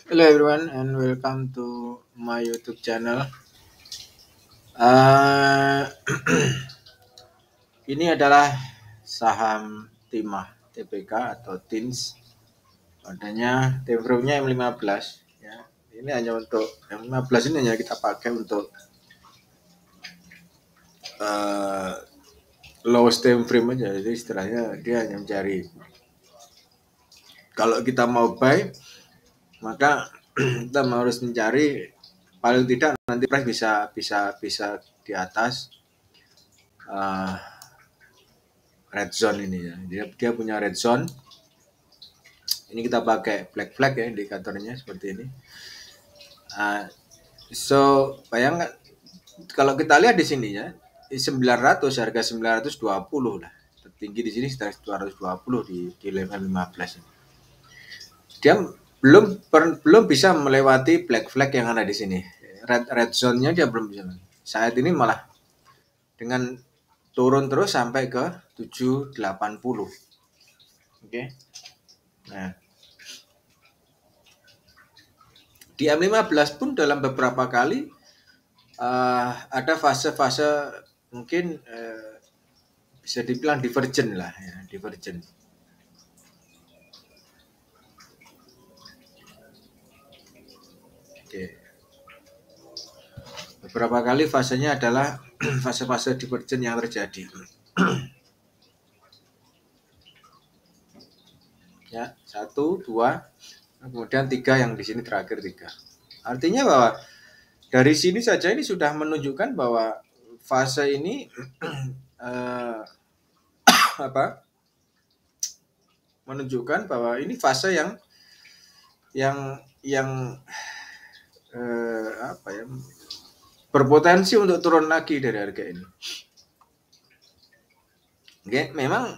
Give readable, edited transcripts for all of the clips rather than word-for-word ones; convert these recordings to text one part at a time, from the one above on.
Hello everyone and welcome to my YouTube channel. Uh, ini adalah saham Timah TPK atau TINS. Adanya time frame-nya M15 ya. Ini hanya untuk M15 ini hanya kita pakai untuk uh, lowest time frame aja. Jadi istilahnya dia hanya mencari. Kalau kita mau buy maka kita harus mencari paling tidak nanti price bisa di atas uh, red zone ini ya. Dia punya red zone. Ini kita pakai black flag ya indikatornya seperti ini. So bayangkan kalau kita lihat di sini ya 900 harga 920 lah. Tertinggi di sini sekitar 220 di level 15 ini. Dia belum bisa melewati black flag yang ada di sini. Red zone-nya dia belum bisa. Saat ini malah dengan turun terus sampai ke 780. Oke. Nah, di M15 pun dalam beberapa kali ada fase-fase mungkin bisa dibilang divergent lah ya, divergent. Oke. Beberapa kali fasenya adalah fase-fase divergent yang terjadi. Ya, 1, 2, kemudian 3 yang di sini terakhir 3. Artinya bahwa dari sini saja ini sudah menunjukkan bahwa fase ini apa? Menunjukkan bahwa ini fase yang apa ya? Berpotensi untuk turun lagi dari harga ini. Oke, memang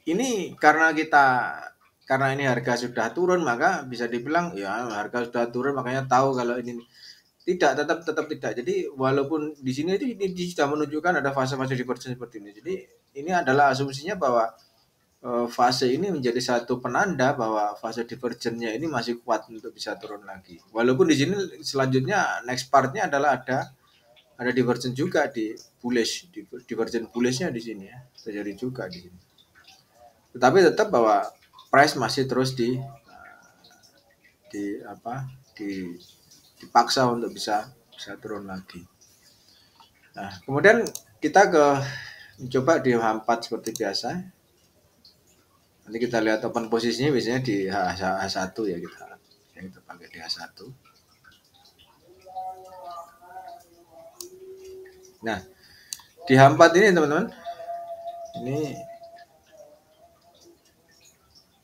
ini karena ini harga sudah turun maka bisa dibilang ya harga sudah turun makanya tahu kalau ini tetap tidak. Jadi walaupun di sini ini sudah menunjukkan ada fase-fase divergence seperti ini. Jadi ini adalah asumsinya bahwa fase ini menjadi satu penanda bahwa fase divergennya ini masih kuat untuk bisa turun lagi. Walaupun di sini selanjutnya next partnya adalah ada divergent juga di bullish, divergent bullishnya di sini ya terjadi juga di sini. Tetapi tetap bahwa price masih terus di apa dipaksa untuk bisa turun lagi. Nah, kemudian kita mencoba di H4 seperti biasa. Nanti kita lihat open posisinya biasanya di H1 ya kita pakai di H1. Nah, di H4 ini teman-teman,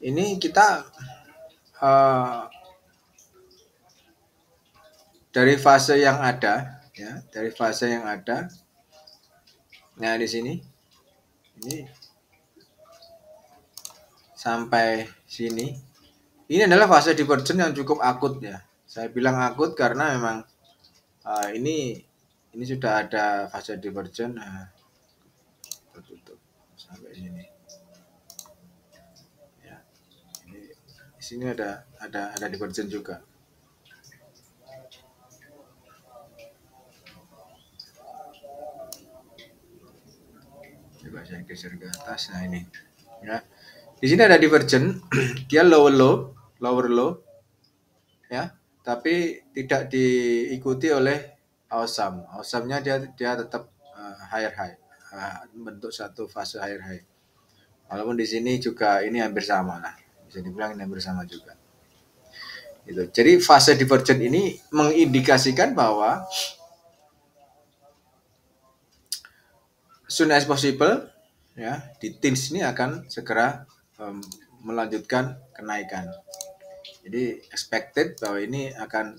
ini kita dari fase yang ada ya, dari fase yang ada. Nah, di sini ini sampai sini. Ini adalah fase divergent yang cukup akut ya. Saya bilang akut karena memang ini sudah ada fase divergent tertutup sampai sini. Ya. Ini di sini ada divergent juga. Coba saya geser ke atas. Nah, ini. Ya. Di sini ada divergent, dia lower low, ya, tapi tidak diikuti oleh awesome. Awesome-nya dia tetap higher high, bentuk satu fase higher high. Walaupun di sini juga ini hampir sama lah, bisa dibilang ini hampir sama juga. Gitu. Jadi fase divergent ini mengindikasikan bahwa soon as possible ya di TINS ini akan segera melanjutkan kenaikan. Jadi expected bahwa ini akan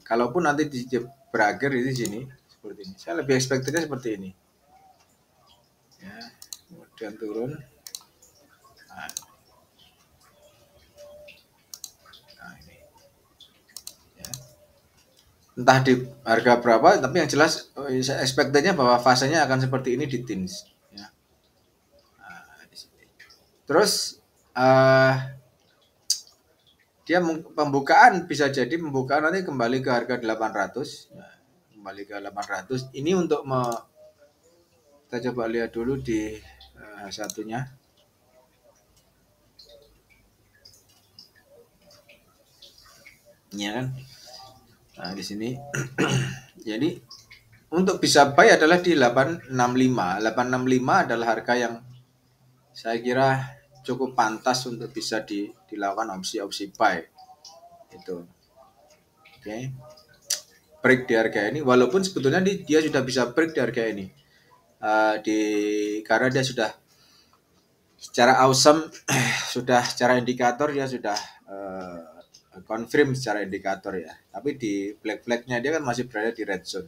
kalaupun nanti berakhir di sini seperti ini. Saya lebih expectednya seperti ini. Ya, kemudian turun. Nah, ini. Ya. Entah di harga berapa, tapi yang jelas expectednya bahwa fasenya akan seperti ini di TINS. Ya. Nah, di sini. Terus dia pembukaan bisa jadi pembukaan nanti kembali ke harga 800. Nah, kembali ke 800. Ini untuk kita coba lihat dulu di satunya. Ya kan? Nah, di sini. Jadi untuk bisa buy adalah di 865. 865 adalah harga yang saya kira cukup pantas untuk bisa dilakukan opsi buy. Itu. Oke. Okay. Break di harga ini walaupun sebetulnya dia sudah bisa break di harga ini. Karena dia sudah secara awesome sudah secara indikator dia sudah confirm secara indikator ya. Tapi di black flagnya dia kan masih berada di red zone.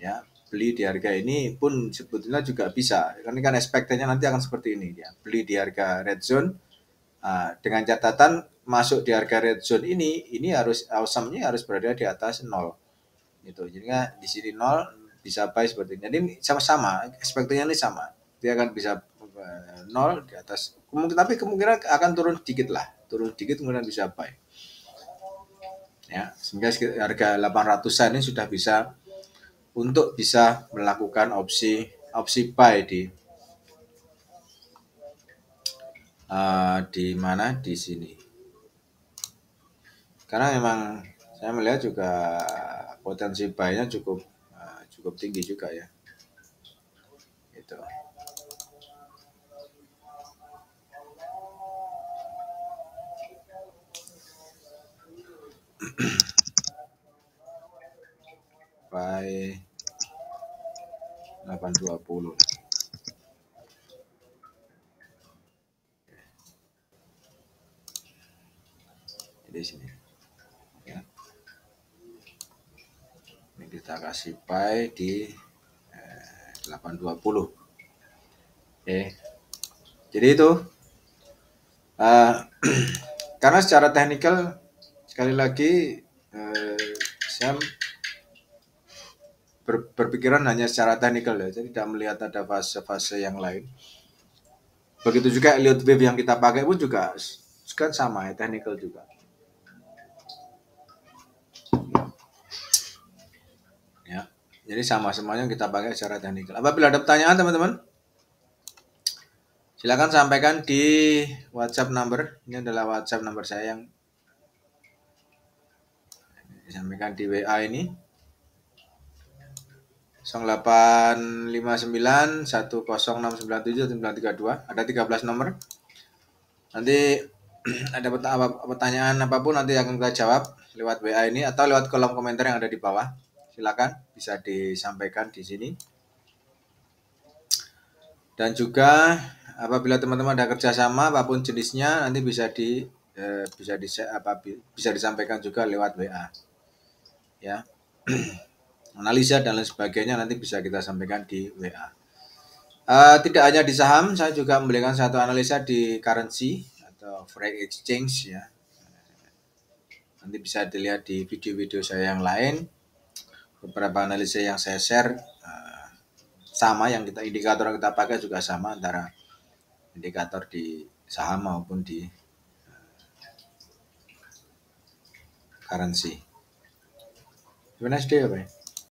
Ya, beli di harga ini pun sebetulnya juga bisa. Karena kan ekspektasinya nanti akan seperti ini ya. Beli di harga red zone dengan catatan masuk di harga red zone ini harus awesome-nya harus berada di atas 0. Gitu. Jadi di sini 0 bisa buy seperti ini. Jadi sama-sama, ekspektasinya ini sama. Dia akan bisa 0 di atas. Tapi kemungkinan akan turun dikit lah. Turun dikit kemudian bisa buy. Ya, sehingga harga 800-an ini sudah bisa untuk bisa melakukan opsi buy di mana di sini. Karena memang saya melihat juga potensi buy-nya cukup tinggi juga ya. Itu. Buy 820. Di sini. Ya. Ini kita kasih buy di 820. Oke. Jadi itu karena secara teknikal sekali lagi saya berpikiran hanya secara teknikal ya, jadi tidak melihat ada fase-fase yang lain. Begitu juga Elliott wave yang kita pakai pun juga kan sama ya, teknikal juga. Ya, jadi sama semuanya kita pakai secara teknikal. Apabila ada pertanyaan teman-teman, silakan sampaikan di WhatsApp number. Ini adalah WhatsApp number saya yang disampaikan di WA ini. 0859 10697 932. Ada 13 nomor. Nanti ada pertanyaan apapun nanti akan kita jawab lewat WA ini atau lewat kolom komentar yang ada di bawah. Silakan bisa disampaikan di sini. Dan juga apabila teman-teman ada kerjasama apapun jenisnya nanti bisa disampaikan juga lewat WA. Ya. Analisa dan lain sebagainya nanti bisa kita sampaikan di WA. Tidak hanya di saham, saya juga memberikan satu analisa di currency atau forex exchange ya. Nanti bisa dilihat di video-video saya yang lain. Beberapa analisa yang saya share sama, yang indikator yang kita pakai juga sama antara indikator di saham maupun di currency. Have a nice day, bye.